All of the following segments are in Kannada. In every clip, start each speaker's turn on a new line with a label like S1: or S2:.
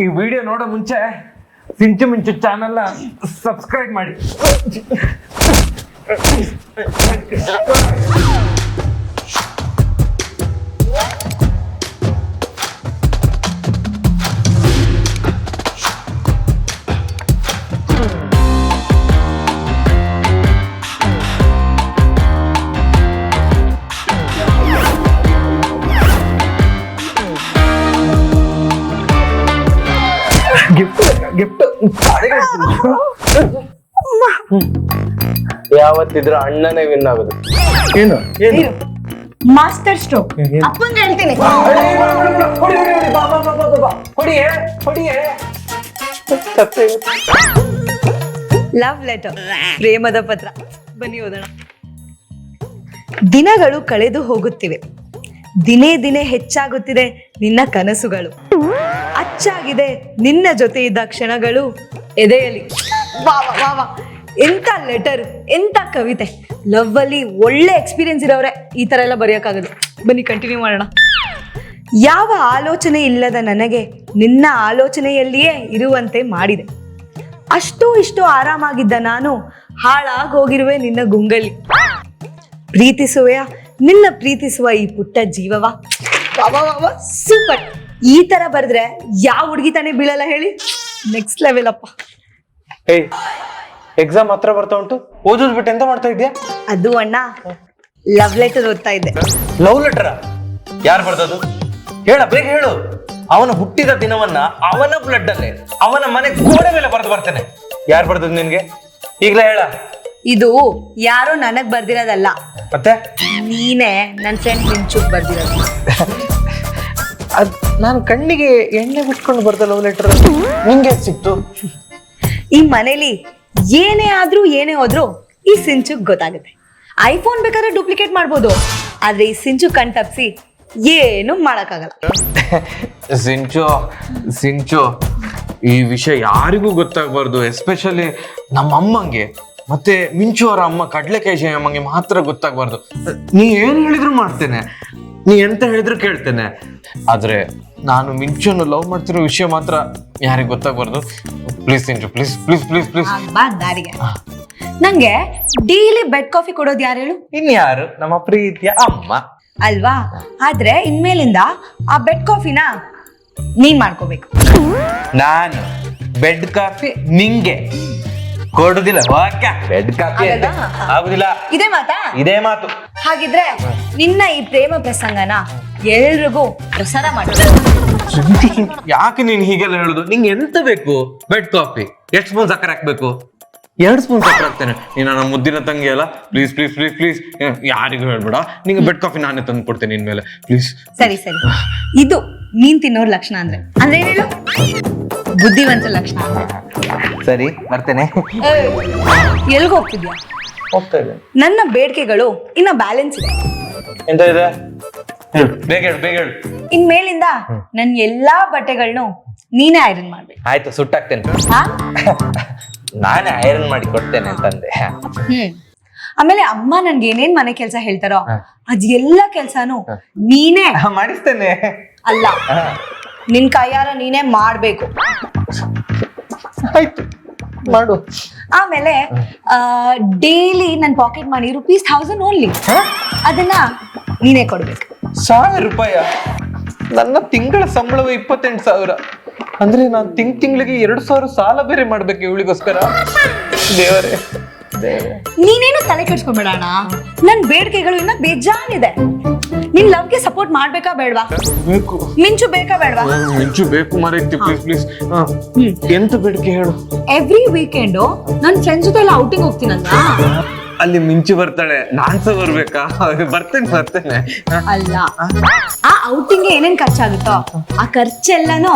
S1: ಈ ವಿಡಿಯೋ ನೋಡೋ ಮುಂಚೆ ಸಿಂಚು ಮಿಂಚು ಚಾನೆಲ್ನ ಸಬ್ಸ್ಕ್ರೈಬ್ ಮಾಡಿ. ಗಿಫ್ಟ್
S2: ಯಾವತ್ತಿದ್ರು ಅಣ್ಣನೇ ವಿನ್ ಆಗೋದು.
S1: ಏನು ಏನು
S3: ಮಾಸ್ಟರ್ ಸ್ಟ್ರೋಕ್ ಅಪ್ಪಂಗೆ ಹೇಳ್ತೀನಿ. ಲವ್ ಲೆಟರ್, ಪ್ರೇಮದ ಪತ್ರ. ಬನ್ನಿ ಓದೋಣ. ದಿನಗಳು ಕಳೆದು ಹೋಗುತ್ತಿವೆ. ದಿನೇ ದಿನೇ ಹೆಚ್ಚಾಗುತ್ತಿದೆ ನಿನ್ನ ಕನಸುಗಳು. ಅಚ್ಚಾಗಿದೆ ನಿನ್ನ ಜೊತೆ ಇದ್ದ ಕ್ಷಣಗಳು ಎದೆಯಲ್ಲಿ. ವಾ ವಾ ವಾ, ಎಂತ ಲೆಟರ್, ಎಂತ ಕವಿತೆ. ಲವ್ ಅಲ್ಲಿ ಒಳ್ಳೆ ಎಕ್ಸ್ಪೀರಿಯನ್ಸ್ ಇರೋರೆ ಈ ತರ ಎಲ್ಲ ಬರೆಯಕ್ಕಾಗದು. ಬನ್ನಿ ಕಂಟಿನ್ಯೂ ಮಾಡೋಣ. ಯಾವ ಆಲೋಚನೆ ಇಲ್ಲದ ನನಗೆ ನಿನ್ನ ಆಲೋಚನೆಯಲ್ಲಿಯೇ ಇರುವಂತೆ ಮಾಡಿದೆ. ಅಷ್ಟೋ ಇಷ್ಟೋ ಆರಾಮಾಗಿದ್ದ ನಾನು ಹಾಳಾಗಿ ಹೋಗಿರುವೆ ನಿನ್ನ ಗುಂಗಲಿ. ಪ್ರೀತಿಸುವೆಯ ನಿನ್ನ ಪ್ರೀತಿಸುವ ಈ ಪುಟ್ಟ ಜೀವವ. ಸೂಪರ್. ಈ ತರ ಬರೆದ್ರೆ ಯಾವ ಹುಡುಗಿ ತಾನೇ ಬೀಳಲ್ಲ ಹೇಳಿ. ನೆಕ್ಸ್ಟ್ ಲೆವೆಲ್ ಅಪ್ಪ.
S2: ಏಯ್, ಎಕ್ಸಾಮ್ ಹತ್ರ ಬರ್ತಾ ಉಂಟು, ಓದೋದ್ ಬಿಟ್ಟು ಎಂತ ಮಾಡ್ತಾ ಇದ್ಯಾ?
S3: ಅದು ಅಣ್ಣ, ಲವ್ ಲೆಟರ್ ಓದ್ತಾ ಇದ್ದೆ.
S2: ಲವ್ ಲೆಟರ್ ಯಾರು ಬರ್ದದು? ಹೇಳ, ಬೇಗ ಹೇಳು. ಅವನು ಹುಟ್ಟಿದ ದಿನವನ್ನ ಅವನ ಬ್ಲಡ್ ಅಲ್ಲೇ ಅವನ ಮನೆ ಗೋಡೆ ಮೇಲೆ ಬರೆದು ಬರ್ತೇನೆ. ಯಾರು ಬರ್ದದು ನಿನ್ಗೆ? ಈಗ್ಲೇ ಹೇಳ.
S3: ಇದು ಯಾರೋ ನನಗ್ ಬರ್ದಿರೋದಲ್ಲ,
S2: ಮತ್ತೆ
S3: ನೀನೇ ನನ್ ಫ್ರೆಂಡ್ ಮಿಂಚುಗ್ ಬರ್ದಿರೋದು.
S2: ಅದ್ ನಾನು ಕಣ್ಣಿಗೆ ಎಣ್ಣೆ ಬಿಟ್ಕೊಂಡು ಬರ್ದ ಲವ್ ಲೆಟರ್ ನಿಂಗೆ ಸಿಕ್ತು?
S3: ಈ ಮನೇಲಿ ಏನೇ ಆದ್ರೂ ಏನೇ ಹೋದ್ರು ಈ ಸಿಂಚುಗ್ ಗೊತ್ತಾಗುತ್ತೆ. ಐಫೋನ್ ಬೇಕಾದ್ರೆ ಡೂಪ್ಲಿಕೇಟ್ ಮಾಡ್ಬೋದು, ಆದ್ರೆ ಈ ಸಿಂಚು ಕಣ್ ತಪ್ಸಿ ಏನು ಮಾಡಕ್ಕಾಗಲ್ಲ.
S2: ಸಿಂಚು, ಈ ವಿಷಯ ಯಾರಿಗೂ ಗೊತ್ತಾಗಬಾರ್ದು, ಎಸ್ಪೆಷಲಿ ನಮ್ಮ ಅಮ್ಮಂಗೆ ಮತ್ತೆ ಮಿಂಚು ಅವರ ಅಮ್ಮ ಕಡ್ಲೆಕಾಯಿ ಅಮ್ಮಂಗೆ ಮಾತ್ರ ಗೊತ್ತಾಗಬಾರ್ದು. ನೀ ಏನ್ ಹೇಳಿದ್ರು ಮಾಡ್ತೇನೆ, ನೀ ಎಂತ ಹೇಳಿದ್ರು ಕೇಳ್ತೇನೆ. ಆದ್ರೆ ನಾನು ಮಿಂಚುವನ್ನು ಲವ್ ಮಾಡ್ತಿರೋ ವಿಷಯ ಮಾತ್ರ ಯಾರಿಗೆ ಗೊತ್ತಾಗಬಾರ್ದು. Please Sinchu, please please please please.
S3: ಬಾ ದಾರಿಗೆ. ನಂಗೆ ಡೈಲಿ ಬೆಡ್ ಕಾಫಿ ಕೊಡೋದು ಯಾರು ಹೇಳು?
S2: ಇನ್ಯಾರು? ನಮ್ಮ ಪ್ರೀತಿಯ ಅಮ್ಮ
S3: ಅಲ್ವಾ? ಆದ್ರೆ ಇನ್ಮೇಲಿಂದ ಆ ಬೆಡ್ ಕಾಫಿನ ನೀನ್ ಮಾಡ್ಕೋಬೇಕು.
S2: ನಾನು ಬೆಡ್ ಕಾಫಿ ನಿಂಗೆ ಕೊಡುದಿಲ್ಲ. ಬೆಡ್ ಕಾಫಿ ಆಗುದಿಲ್ಲ.
S3: ಇದೇ ಮಾತಾ?
S2: ಇದೇ ಮಾತು.
S3: ಹಾಗಿದ್ರೆ ನಿನ್ನ ಈ ಪ್ರೇಮ ಪ್ರಸಂಗನ ಎಲ್ರಿಗೂ ಪ್ರಸಾರ ಮಾಡ್ತಾರೆ.
S2: ಯಾಕೆ ನೀನ್ ಹೀಗೆಲ್ಲ ಹೇಳುದು? ನಿಂಗೆ ಎಂತ ಬೇಕು? ಬೆಡ್ ಕಾಫಿ ಎಷ್ಟು ಸ್ಪೂನ್ ಸಕ್ಕರೆ ಹಾಕ್ಬೇಕು? 2 ಸ್ಪೂನ್ ಸಕ್ಕರೆ ಹಾಕ್ತೇನೆ. ನೀನು ನನ್ನ ಮುದ್ದಿನ ತಂಗಿ ಅಲ್ಲ, ಪ್ಲೀಸ್ ಪ್ಲೀಸ್ ಪ್ಲೀಸ್ ಪ್ಲೀಸ್, ಯಾರಿಗೂ ಹೇಳ್ಬೇಡ. ನಿಂಗೆ ಬೆಡ್ ಕಾಫಿ ನಾನೇ ತಂದು ಕೊಡ್ತೇನೆ ಇನ್ಮೇಲೆ, ಪ್ಲೀಸ್.
S3: ಸರಿ ಸರಿ, ಇದು ನೀನ್ ತಿನ್ನೋರ್ ಲಕ್ಷಣ ಅಂದ್ರೆ ಅಂದ್ರೆ ಏನ್ ಹೇಳು? ಬುದ್ಧಿವಂತ ಲಕ್ಷಣ.
S2: ಸರಿ, ಬರ್ತೇನೆ.
S3: ಎಲ್ಗ ಹೋಗ್ತಿದ್ಯಾ?
S2: ಹೋಗ್ತಾ ಇದೆ.
S3: ನನ್ನ ಬೇಡಿಕೆಗಳು ಇನ್ನ ಬ್ಯಾಲೆನ್ಸ್ ಇದೆ.
S2: ಎಂತ ಇದೆ? ಬೇಗ ಹೇಳು, ಬೇಗ ಹೇಳು.
S3: ಇನ್ಮೇಲಿಂದ ನನ್ ಎಲ್ಲಾ ಬಟ್ಟೆಗಳನ್ನು ನೀನೇ ಐರನ್ ಮಾಡ್ಬೇಕು.
S2: ಆಯ್ತು, ಸುಟ್ಟಾಕ್ತೇನೆ.
S3: ಹಾ?
S2: ನಾನೇ ಐರನ್ ಮಾಡಿ ಕೊಡ್ತೇನೆ ಅಂತಂದೆ.
S3: ಆಮೇಲೆ ಅಮ್ಮ ನನ್ಗೆ ಏನೇನ್ ಮನೆ ಕೆಲ್ಸ ಹೇಳ್ತಾರೋ ಅದ್ ಎಲ್ಲ ಕೆಲ್ಸಾನು ನೀನೇ
S2: ಮಾಡಿಸ್ತೇನೆ.
S3: ಅಲ್ಲ, ನಿನ್ ಕೈಯಾರ ನೀನೇ ಮಾಡ್ಬೇಕು.
S2: ಆಯ್ತು, ಮಾಡು.
S3: ಆಮೇಲೆ ಡೈಲಿ ನನ್ ಪಾಕೆಟ್ ಮನಿ ₹1000 ಓನ್ಲಿ, ಅದನ್ನ ನೀನೇ ಕೊಡ್ಬೇಕು.
S2: 1000 ರೂಪಾಯಿ? ನನ್ನ ತಿಂಗಳ ಸಂಬಳವೇ 28,000. ಅಂದ್ರೆ ನಾನು ತಿಂಗಳಿಗೆ 2,000 ಸಾಲ ಬೇರೆ ಮಾಡ್ಬೇಕು ಇವಳಿಗೋಸ್ಕರ. ದೇವರೇ ದೇವರೇ.
S3: ನೀನೇನು ತಲೆ ಕೆಡ್ಸ್ಕೊಂಬೇಡ ಅಣ್ಣ, ನನ್ ಬೇಡಿಕೆಗಳು ಇನ್ನ ಬೇಜಾನಿದೆ. ನಿನ್ ಲವ್ಗೆ ಸಪೋರ್ಟ್ ಮಾಡ್ಬೇಕಾ ಬೇಡ್ವಾ?
S2: ಬೇಕು.
S3: ಮಿಂಚು ಬೇಕಾ ಬೇಡ್ವಾ?
S2: ಮಿಂಚು ಬೇಕು ಮಾರೈತಿ, ಪ್ಲೀಸ್ ಪ್ಲೀಸ್. ಎಂತ ಬೇಡಿಕೆ ಹೇಳು?
S3: ಎವ್ರಿ ವೀಕೆಂಡ್ ನನ್ ಫ್ರೆಂಡ್ಸ್ ಜೊತೆ ಎಲ್ಲ ಔಟಿಂಗ್ ಹೋಗ್ತೀನಲ್ಲ,
S2: ಅಲ್ಲಿ ಮಿಂಚು ಬರ್ತಾಳೆ, ನಾನ್ಸ ಬರ್ಬೇಕಾ? ಬರ್ತೇನೆ.
S3: ಅಲ್ಲ, ಆ ಔಟಿಂಗ್ ಏನೇನ್ ಖರ್ಚಾಗುತ್ತೋ ಆ ಖರ್ಚೆಲ್ಲನೂ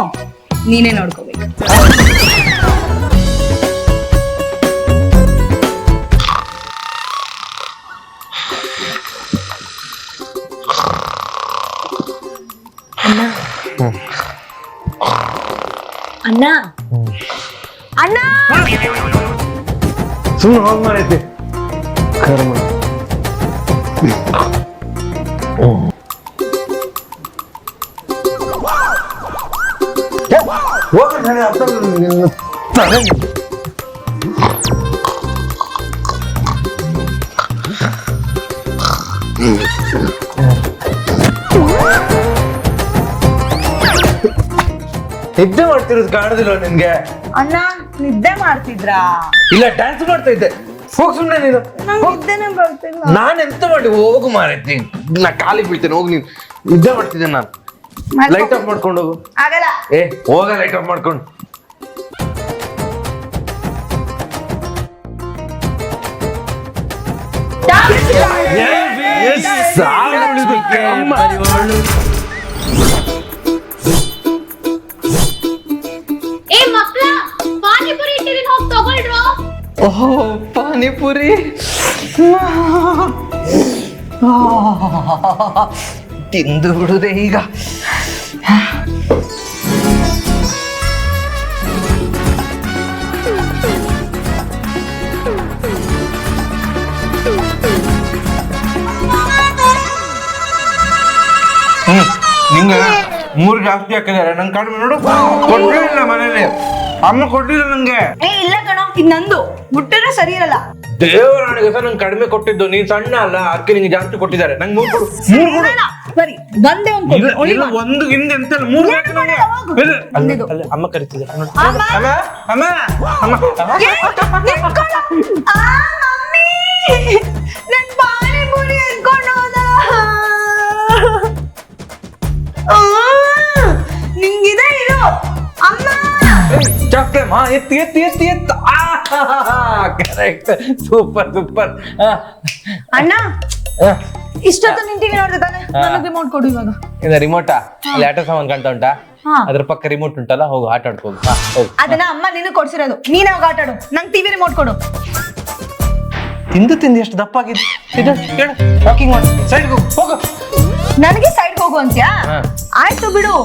S3: ನೀನೇ ನೋಡ್ಕೋಬೇಕು. ಅಣ್ಣ ಅಣ್ಣ
S2: ಸುಮ್ಮನೆ ಹೋಗ್ ಮಾರೈತಿ. ಕರ್ಮ. ಹೋಗ ನನಗೆ ಅರ್ಥ ನಿನ್ನ ತಲೆ ನಿಂದು. ನಿದ್ದೆ ಮಾಡ್ತಿರೋದು ಕಾಣದಿಲ್ಲ ನಿನ್ಗೆ?
S3: ಅಣ್ಣ ನಿದ್ದೆ ಮಾಡ್ತಿದ್ರಾ?
S2: ಇಲ್ಲ ಡ್ಯಾನ್ಸ್ ಮಾಡ್ತಾ ಇದ್ದೆ. ಹೋಗ್ ಸುಮ್ನೆ ನೀನು.
S3: ನಿದ್ದೆನೆ ಬರ್ತಿಲ್ಲ.
S2: ನಾನ್ ಎಂತ ಮಾಡಿ ಹೋಗು ಮಾರೈತಿ, ನಾ ಕಾಲಿಗೆ ಬೀಳ್ತೇನೆ. ಹೋಗಿ ನೀನು. ನಿದ್ದೆ ಮಾಡ್ತಿದ್ದೆ ನಾನು. ಲೈಟ್ ಆಫ್ ಮಾಡ್ಕೊಂಡು ಹೋಗು.
S3: ಆಗಲ್ಲ.
S2: ಹೋಗ ಲೈಟ್ ಆಫ್ ಮಾಡ್ಕೊಂಡು.
S4: ಏ ಮಕ್ಳ ಪಾನಿಪುರಿ ಇಟ್ಟಿದ್ದೀನಿ ಹೋಗಿ ತಗೊಳ್ರೋ.
S2: ಓಹೋ ಪಾನಿಪುರಿ. ತಿಂದು ಬಿಡುದೆ ಈಗ. ನಿಂಗೆ 3 ಜಾಸ್ತಿ ಹಾಕಿದ್ದಾರೆ, ನಂಗೆ ಕಡಿಮೆ ನೋಡು. ಕೊಡ್ಲಿಲ್ಲ ಮನೇಲಿ, ಅಮ್ಮ ಕೊಡ್ಲಿಲ್ಲ ನಂಗೆ.
S3: ಇಲ್ಲ ಕಣೋ, ಇದು ನಂದು. ಮುಟ್ಟಿದ್ರೆ ಸರಿ ಇರಲ್ಲ.
S2: ದೇವರ ನನಗೆ ಸರ್ ನಂಗೆ ಕಡಿಮೆ ಕೊಟ್ಟಿದ್ದು, ನೀನ್ ಸಣ್ಣ ಅಲ್ಲ ಅದಕ್ಕೆ ನಿಂಗೆ ಜಾಸ್ತಿ ಕೊಟ್ಟಿದ್ದಾರೆ. ನಂಗೆ 3 ಕೊಡು. 3 ಕೊಡು.
S3: ಸರಿ ಒಂದೇ ಒಂದು
S2: ಇಲ್ಲ ಒಂದು ಹಿಂದೆ ಎಂತ 3 ಬೇಕು ನಂಗೆ. ಅಲ್ಲಿ ಅಮ್ಮ ಕರಿತಿದ್ದಾರೆ. ಅಮ್ಮ ಅಮ್ಮ ಅಮ್ಮ
S3: ನನ್ ಪಾನಿಪುರಿ ಎತ್ಕೊಂಡು ಹೋದ. ನಿಂಗಿದೆ ಇರು ಅಮ್ಮ.
S2: ಚಾಕ್ಲೆ ಮಾ ಎತ್ತಿ ಎತ್ತಿ ಎತ್ತಿ ಎತ್ತ. Correct, super super.
S3: ಅಣ್ಣ ಇಷ್ಟೊತ್ತು ನಿನ್ ಟಿವಿ ನೋಡ್ದೆ ತಾನೆ? ನನಗೆ ರಿಮೋಟ್ ಕೊಡು ಇವಾಗ.
S2: ಇದು ರಿಮೋಟಾ? ಅಲ್ಲಿ ಆಟ ಸಾಮಾನ್ ಕಾಣ್ತಾ ಉಂಟಾ?
S3: ಹಾ.
S2: ಅದ್ರ ಪಕ್ಕ ರಿಮೋಟ್ ಉಂಟಲ್ಲ, ಹೋಗು ಆಟ ಆಡ್ಕೋದು.
S3: ಅದನ್ನ ಅಮ್ಮ ನಿನಗೆ ಕೊಡ್ಸಿರೋದು, ನೀನ್ ಯಾವಾಗ ಆಟ ಆಡು. ನಂಗೆ ಟಿವಿ ರಿಮೋಟ್ ಕೊಡು.
S2: ತಿಂದು ತಿಂದು ಎಷ್ಟು ದಪ್ಪ ಆಗಿದೆ. ಹೇಳು ವಾಕಿಂಗ್ ಮಾಡಿ ಸೈಡ್ ಹೋಗು.
S3: ನನಗೆ ಸೈಡ್ ಹೋಗು ಅಂತ್ಯಾ?
S2: ಹಾ.
S3: ಆಯ್ತು ಬಿಡು.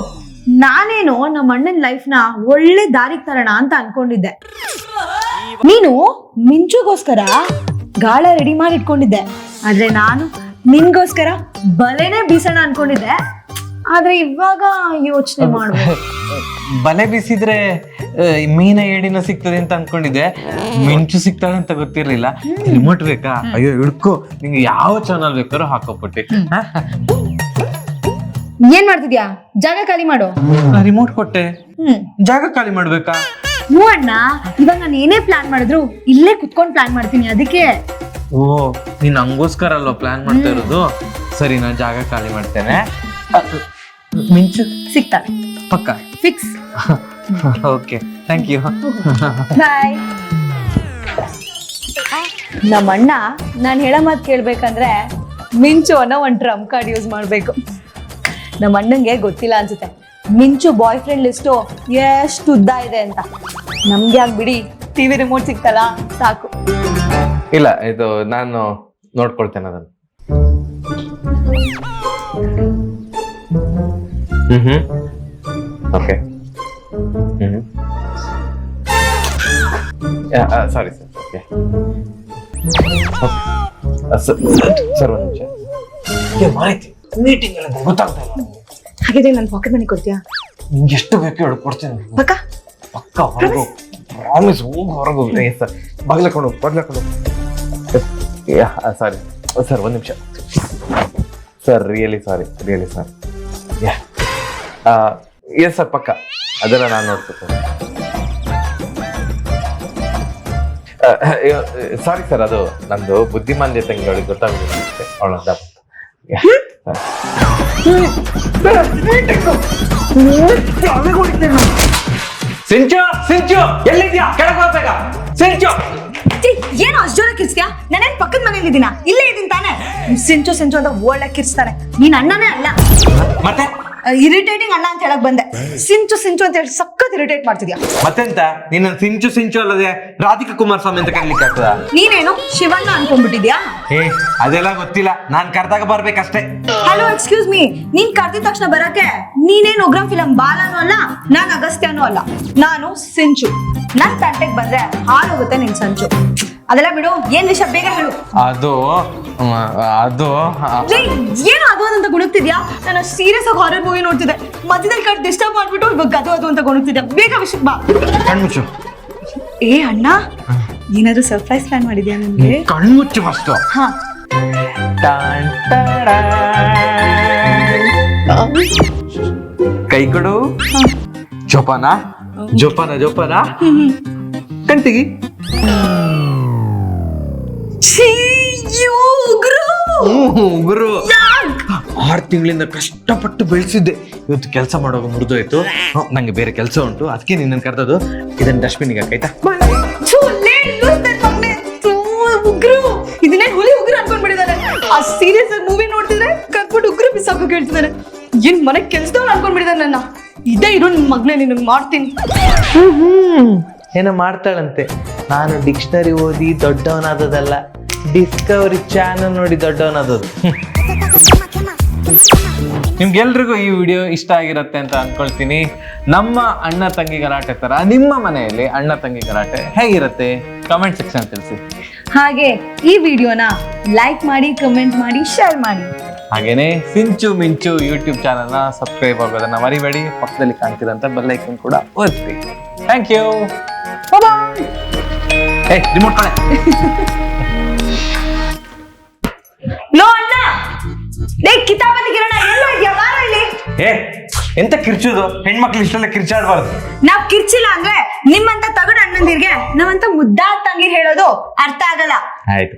S3: ನಾನೇನು ನಮ್ಮ ಅಣ್ಣನ ಲೈಫ್ ನ ಒಳ್ಳೆ ದಾರಿಗೆ ತರೋಣ ಅಂತ ಅನ್ಕೊಂಡಿದ್ದೆ. ನೀನು ಮಿಂಚುಗೋಸ್ಕರ ಗಾಳ ರೆಡಿ ಮಾಡಿ ಇಟ್ಕೊಂಡಿದ್ದೆ, ಆದ್ರೆ ನಾನು ನಿನ್ಗೋಸ್ಕರ ಬಲೆನೇ ಬೀಸೋಣ ಅನ್ಕೊಂಡಿದ್ದೆ. ಆದ್ರೆ ಇವಾಗ ಯೋಚನೆ ಮಾಡ್ಬೇಕು.
S2: ಬಲೆ ಬೀಸಿದ್ರೆ ಮೀನ ಏಡಿನ ಸಿಗ್ತದೆ ಅಂತ ಅನ್ಕೊಂಡಿದ್ದೆ, ಮಿಂಚು ಸಿಗ್ತಾಳೆ ಅಂತ ಗೊತ್ತಿರ್ಲಿಲ್ಲ. ರಿಮೋಟ್ ಬೇಕಾ? ಅಯ್ಯೋ ಹಿಡ್ಕೋ, ನಿಂಗೆ ಯಾವ ಚಾನಲ್ ಬೇಕಾದ್ರೂ ಹಾಕೋಬಿಟ್ಟೆ.
S3: ಏನ್ ಮಾಡ್ತಿದ್ಯಾ? ಜಾಗ ಖಾಲಿ ಮಾಡು.
S2: ರಿಮೋಟ್ ಕೊಟ್ಟೆ, ಜಾಗ ಖಾಲಿ ಮಾಡ್ಬೇಕಾ?
S3: ಹ್ಞೂ ಅಣ್ಣ, ಇವಾಗ ನಾನು ಏನೇ ಪ್ಲಾನ್ ಮಾಡಿದ್ರು ಇಲ್ಲೇ ಕುತ್ಕೊಂಡು ಪ್ಲಾನ್ ಮಾಡ್ತೀನಿ, ಅದಕ್ಕೆ.
S2: ಓ ನೀನ್ ಹಂಗೋಸ್ಕರ ಅಲ್ವಾ ಪ್ಲಾನ್ ಮಾಡ್ತಾ ಇರೋದು? ಸರಿ, ನಾನು ಜಾಗ ಖಾಲಿ ಮಾಡ್ತೇನೆ. ಮಿಂಚು
S3: ಸಿಗ್ತಾನೆ
S2: ಪಕ್ಕ?
S3: Fix.
S2: Okay, thank you.
S3: Bye. ನಮ್ಮ ಅಣ್ಣ ನಾನು ಹೇಳೋ ಮಾತು ಕೇಳ್ಬೇಕಂದ್ರೆ ಮಿಂಚು ಅನ್ನೋ ಒಂದು ಟ್ರಂಪ್ ಕಾರ್ಡ್ ಯೂಸ್ ಮಾಡಬೇಕು. ನಮ್ಮ ಅಣ್ಣಂಗೆ ಗೊತ್ತಿಲ್ಲ ಅನ್ಸುತ್ತೆ ಮಿಂಚು ಬಾಯ್ ಫ್ರೆಂಡ್ ಲಿಸ್ಟು ಎಷ್ಟು ಉದ್ದ ಇದೆ ಅಂತ. ನಮ್ಗೆ ಯಾಕೆ ಬಿಡಿ, ಟಿವಿ ರಿಮೋಟ್ ಸಿಕ್ತಲ್ಲ ಸಾಕು.
S2: ಇಲ್ಲ, ಇದು ನಾನು ನೋಡ್ಕೊಳ್ತೇನೆ ಅದನ್ನು. Okay. Sorry sir. Okay sir, ಒಂದು ನಿಮಿಷ. ಮಾಹಿತಿ ಮೀಟಿಂಗ್ ಎಲ್ಲ ಗೊತ್ತಾಗ್ತಾ ಇಲ್ಲ.
S3: ಹಾಗಿದ್ರೆ ನನ್ನ ಪಾಕೆಟ್ ಮನಿ ಕೊಡ್ತೀಯಾ?
S2: ನಿಮ್ಗೆ ಎಷ್ಟು ಬೇಕು ಹೇಳಿ ಕೊಡ್ತೇನೆ.
S3: ಪಕ್ಕ
S2: ಪಕ್ಕ ಹೊರಗು, ಪ್ರಾಮಿಸ್. ಹೋಗಿ ಹೊರಗು. ಸರ್ ಬಗ್ಲಕೊಂಡು ಸಾರಿ ಸರ್, ಒಂದು ನಿಮಿಷ sir. Really sorry. Yes sir, ಪಕ್ಕ ಅದೆಲ್ಲ ನಾನು ನೋಡ್ಕೊತೇನೆ. ಸಾರಿ ಸರ್, ಅದು ನಂದು ಬುದ್ಧಿಮಾಂದ್ಯ ತಂಗಿ, ಅವಳಿಗೆ ಗೊತ್ತಾಗುತ್ತೆ ಅವಳ. ಸಿಂಚು ಸಿಂಚು ಎಲ್ಲಿದ್ಯಾ? ಕೆಳಗೆ ಹೋಗ್ಬೇಕ ಸಿಂಚು.
S3: ಏನು ಅಷ್ಟು ಜೋರ ಕಿರ್ಸ್ತೀಯಾ? ನಾನೇನ್ ಪಕ್ಕದ ಮನೇಲಿ ಇದ್ದೀನ? ಇಲ್ಲೇ ಇದೀನಿ ತಾನೆ. ಸಿಂಚು ಸಿಂಚು ಅಂತ ಒಳ್ಳೆ ಕಿರ್ಸ್ತಾರೆ. ನೀನ್ ಅಣ್ಣನೇ ಅಲ್ಲ.
S2: ಮತ್ತೆ
S3: ಇರಿಟೇಟಿಂಗ್ ಅಣ್ಣ ಅಂತ ಹೇಳಕ್ ಬಂದೆ. ಸಿಂಚು ಸಿಂಚು ಅಂತ ಹೇಳಿ ಸಖತ್ ಇರಿಟೇಟ್ ಮಾಡ್ತಿದ್ಯಾ.
S2: ಮತ್ತೆಂತ ನೀನು ಸಿಂಚು ಸಿಂಚು ಅಲ್ಲದೆ ರಾಧಿಕಾ ಕುಮಾರಸ್ವಾಮಿ ಅಂತ ಕರೀಲಿಕ್ಕೆ ಆಗ್ತದ?
S3: ನೀನೇನು ಶಿವಣ್ಣ ಅನ್ಕೊಂಡ್ಬಿಟ್ಟಿದ್ಯಾ?
S2: ಅದೆಲ್ಲ ಗೊತ್ತಿಲ್ಲ, ನಾನ್ ಕರ್ದಾಗ ಬರ್ಬೇಕಷ್ಟೇ.
S3: Hello, excuse me. ನೀನ್ ಕರ್ದಿದ ತಕ್ಷಣ ಬರಕ್ಕೆ ನೀನೇನು ಉಗ್ರಂ ಫಿಲಂ ಬಾಲನೂ ಅಲ್ಲ, ನಾನ್ ಅಗಸ್ತ್ಯನೂ ಅಲ್ಲ. ನಾನು ಸಿಂಚು. ನನ್ ತಂಟೆಗೆ ಬಂದ್ರೆ ಹಾಳೋಗುತ್ತೆ ನಿನ್ ಸಂಚು. ಅದೆಲ್ಲ ಬಿಡು, ಏನ್ ವಿಷಯ ಬೇಗ ಹೇಳು.
S2: ಅದು
S3: ಲೇ, ಏನು ಅದು ಅಂತ ಗುಣಗ್ತಿದ್ಯಾ? ನಾನು ಸೀರಿಯಸ್ ಆಗಿ ಹಾರರ್ ಮೂವಿ ನೋಡ್ತಿದ್ದೆ, ಮಧ್ಯದಲ್ಲಿ ಕಟ್ ಡಿಸ್ಟರ್ಬ್ ಮಾಡ್ಬಿಟ್ಟು ಇವಾಗ ಅದು ಅಂತ ಗುಣಗ್ತಿದ್ದೆ. ಬೇಗ ವಿಷಯ ಬಾ.
S2: ಕಣ್ಮುಚ್ಚು.
S3: ಏ ಅಣ್ಣ, ಏನಾದ್ರು ಸರ್ಪ್ರೈಸ್ ಪ್ಲಾನ್ ಮಾಡಿದ್ಯಾ ನನ್ಗೆ?
S2: ಕಣ್ಮುಚ್ಚು ಫಸ್ಟ್.
S3: ಹಾ,
S2: ಕೈ ಕೊಡು. ಜೋಪಾನ ಜೋಪಾನ ಜೋಪಾನ. ಕಣ್ತಿಗಿ. ಗುರು 6 ತಿಂಗಳಿಂದ ಕಷ್ಟಪಟ್ಟು ಬೆಳೆಸಿದ್ದೆ, ಇವತ್ತು ಕೆಲಸ ಮಾಡುವಾಗ ಮುರಿದೋಯ್ತು. ನಂಗೆ ಬೇರೆ ಕೆಲಸ ಉಂಟು, ಅದಕ್ಕೆ ನಿನ್ನನ್ನು ಕರೆದದು. ಇದನ್ನ ಡಸ್ಟ್ಬಿನ್ಗೆ ಹಾಕೈತಾ?
S3: ಇದನ್ನೇ ಹುಲಿ ಉಗ್ರ ಅನ್ಕೊಂಡ್ಬಿಟ್ಟಿದ್ದಾರೆ. ಆ ಸೀರಿಯಸ್ ಆಗಿ ಮೂವಿ ನೋಡ್ತಿದ್ರೆ ಕರ್ಬಿಟ್ಟು ಉಗ್ರ ಬಿಸಾಕೋ ಕೇಳ್ತಿದ್ದಾರೆ. ಏನ್ ಮನೆ ಕೆಲ್ಸದವ್ರು ಅನ್ಕೊಂಡ್ಬಿಟ್ಟಿದ್ದಾರೆ ನನ್ನ. ಇದೇ ಇರೋ ನಿನ್ ಮಗ್ನೆ, ನಿನಗೆ ಮಾಡ್ತೀನಿ.
S2: ಏನೋ ಮಾಡ್ತಾಳಂತೆ. ನಾನು ಡಿಕ್ಷನರಿ ಓದಿ ದೊಡ್ಡವನಾದದಲ್ಲ, ಡಿಸ್ಕವರಿ ಚಾನಲ್ ನೋಡಿ ದೊಡ್ಡವನಾದದು. ನಿಮ್ಗೆಲ್ರಿಗೂ ಈ ವಿಡಿಯೋ ಇಷ್ಟ ಆಗಿರುತ್ತೆ ಅಂತ ಅನ್ಕೊಳ್ತೀನಿ. ನಮ್ಮ ಅಣ್ಣ ತಂಗಿ ಗಲಾಟೆ ತರ ನಿಮ್ಮ ಮನೆಯಲ್ಲಿ ಅಣ್ಣ ತಂಗಿ ಗಲಾಟೆ ಹೇಗಿರುತ್ತೆ ಕಮೆಂಟ್ ಸೆಕ್ಷನ್ ತಿಳಿಸಿ.
S3: ಹಾಗೆ ಈ ವಿಡಿಯೋನ ಲೈಕ್ ಮಾಡಿ, ಕಮೆಂಟ್ ಮಾಡಿ, ಶೇರ್ ಮಾಡಿ.
S2: ಹಾಗೇನೆ ಸಿಂಚು ಮಿಂಚು ಯೂಟ್ಯೂಬ್ ಚಾನಲ್ನ ಸಬ್ಸ್ಕ್ರೈಬ್ ಆಗೋದನ್ನ ಮರಿಬೇಡಿ. ಪಕ್ಕದಲ್ಲಿ ಕಾಣ್ತಿರೋಂಥ ಬೆಲ್ ಐಕನ್ ಕೂಡ ಒತ್ತಿ. Thank you. ರಿಮೋಟ್ ಕಡೆ.
S3: ಲೋ ಅಣ್ಣ, ಲೇ ಕಿತಾಪತಿ ಕಿರಣ, ಎಲ್ಲೋ ಇದ್ಯಾ? ಬಾರ ಇಲ್ಲಿ.
S2: ಎಂತ ಕಿರ್ಚೋದು? ಹೆಣ್ಮಕ್ಳು ಇಷ್ಟೆಲ್ಲ ಕಿರ್ಚಾಡ್ಬಾರ್ದು.
S3: ನಾವ್ ಕಿರ್ಚಿಲ್ಲ ಅಂದ್ರೆ ನಿಮ್ಮಂತ ತಗಡು ಅಣ್ಣಂದಿರ್ಗೆ ನಾವಂತ ಮುದ್ದಾದ ತಂಗಿರ್ ಹೇಳೋದು ಅರ್ಥ ಆಗಲ್ಲ.
S2: ಆಯ್ತು,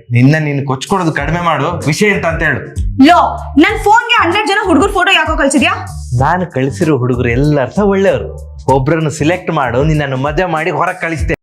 S2: ನೀನು ಕೊಚ್ಕೊಡೋದು ಕಡಿಮೆ ಮಾಡು. ವಿಷಯ ಅಂತ ಹೇಳು.
S3: ಲೋ, ನನ್ ಫೋನ್ಗೆ 100 ಜನ ಹುಡುಗರ ಫೋಟೋ ಯಾಕೋ ಕಳ್ಸಿದ್ಯಾ?
S2: ನಾನು ಕಳಿಸಿರೋ ಹುಡುಗರು ಎಲ್ಲರ್ಥ ಒಳ್ಳೆಯವರು. ಒಬ್ರನ್ನು ಸಿಲೆಕ್ಟ್ ಮಾಡು, ನಿನ್ನನ್ನು ಮದುವೆ ಮಾಡಿ ಹೊರಗೆ ಕಳಿಸ್ತೇನೆ.